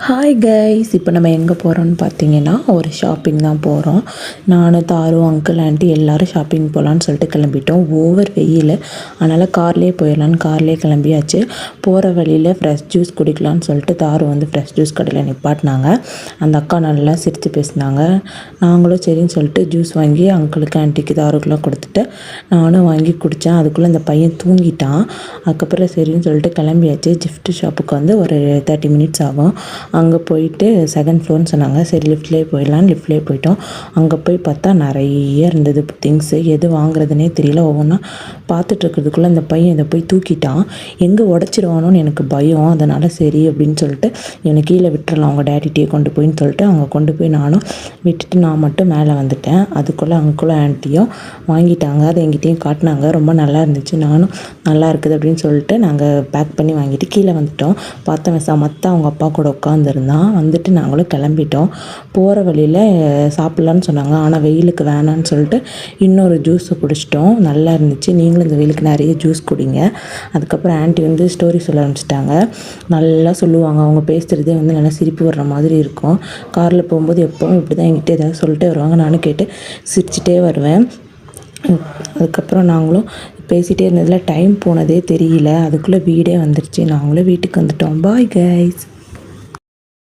Hi guys, இப்போ நம்ம எங்கே போகிறோம்னு பார்த்தீங்கன்னா ஒரு ஷாப்பிங் தான் போகிறோம். நான், தாரு, அங்கிள், ஆண்டி எல்லோரும் ஷாப்பிங் போகலான்னு சொல்லிட்டு கிளம்பிட்டோம். ஓவர் வெயில், அதனால் கார்லேயே போயிடலான்னு கார்லேயே கிளம்பியாச்சு. போகிற வழியில் ஃப்ரெஷ் ஜூஸ் குடிக்கலான்னு சொல்லிட்டு தாரு வந்து ஃப்ரெஷ் ஜூஸ் கடையில் நிப்பாட்டினாங்க. அந்த அக்கா நல்லா சிரித்து பேசினாங்க. நாங்களும் சரின்னு சொல்லிட்டு ஜூஸ் வாங்கி அங்கிளுக்கு, ஆண்டிக்கு, தாருக்கெலாம் கொடுத்துட்டு நானும் வாங்கி குடித்தேன். அதுக்குள்ளே அந்த பையன் தூங்கிட்டான். அதுக்கப்புறம் சரின்னு சொல்லிட்டு கிளம்பியாச்சு. கிஃப்ட் ஷாப்புக்கு வந்து ஒரு 30 மினிட்ஸ் ஆகும். அங்கே போயிட்டு செகண்ட் ஃப்ளோர்னு சொன்னாங்க. சரி லிஃப்ட்லேயே போயிடலான்னு லிஃப்ட்லேயே போயிட்டோம். அங்கே போய் பார்த்தா நிறைய இருந்தது திங்ஸு. எது வாங்குறதுனே தெரியல. ஒவ்வொன்றா பார்த்துட்ருக்கிறதுக்குள்ளே அந்த பையன் இதை போய் தூக்கிட்டான். எங்கே உடச்சிருவானோன்னு எனக்கு பயம். அதனால் சரி அப்படின்னு சொல்லிட்டு என்னை கீழே விட்டுறலாம் அவங்க டேடிகிட்டே கொண்டு போயின்னு சொல்லிட்டு அவங்க கொண்டு போய் நானும் விட்டுட்டு நான் மட்டும் மேலே வந்துட்டேன். அதுக்குள்ளே அங்குளும் ஆண்டியும் வாங்கிட்டாங்க. அதை எங்கிட்டையும் காட்டினாங்க. ரொம்ப நல்லா இருந்துச்சு. நானும் நல்லா இருக்குது அப்படின்னு சொல்லிட்டு நாங்கள் பேக் பண்ணி வாங்கிட்டு கீழே வந்துட்டோம். பார்த்தவன் சமத்தா அவங்க அப்பா கூட உட்காந்துருந்தான். வந்துட்டு நாங்களும் கிளம்பிட்டோம். போகிற வழியில் சாப்பிட்லான்னு சொன்னாங்க. ஆனால் வெயிலுக்கு வேணான்னு சொல்லிட்டு இன்னொரு ஜூஸை குடிச்சிட்டோம். நல்லா இருந்துச்சு. நீங்களும் இந்த வெயிலுக்கு நிறைய ஜூஸ் குடிங்க. அதுக்கப்புறம் ஆண்டி வந்து ஸ்டோரி சொல்ல ஆரம்பிச்சிட்டாங்க. நல்லா சொல்லுவாங்க. அவங்க பேசுகிறதே வந்து நல்லா சிரிப்பு வர்ற மாதிரி இருக்கும். காரில் போகும்போது எப்போவும் இப்படி தான் என்கிட்ட ஏதாவது சொல்லிட்டே வருவாங்க. நானும் கேட்டு சிரிச்சிட்டே வருவேன். அதுக்கப்புறம் நாங்களும் பேசிகிட்டே இருந்ததில் டைம் போனதே தெரியல. அதுக்குள்ளே வீடே வந்துடுச்சு. நாங்களும் வீட்டுக்கு வந்துட்டோம். Bye guys.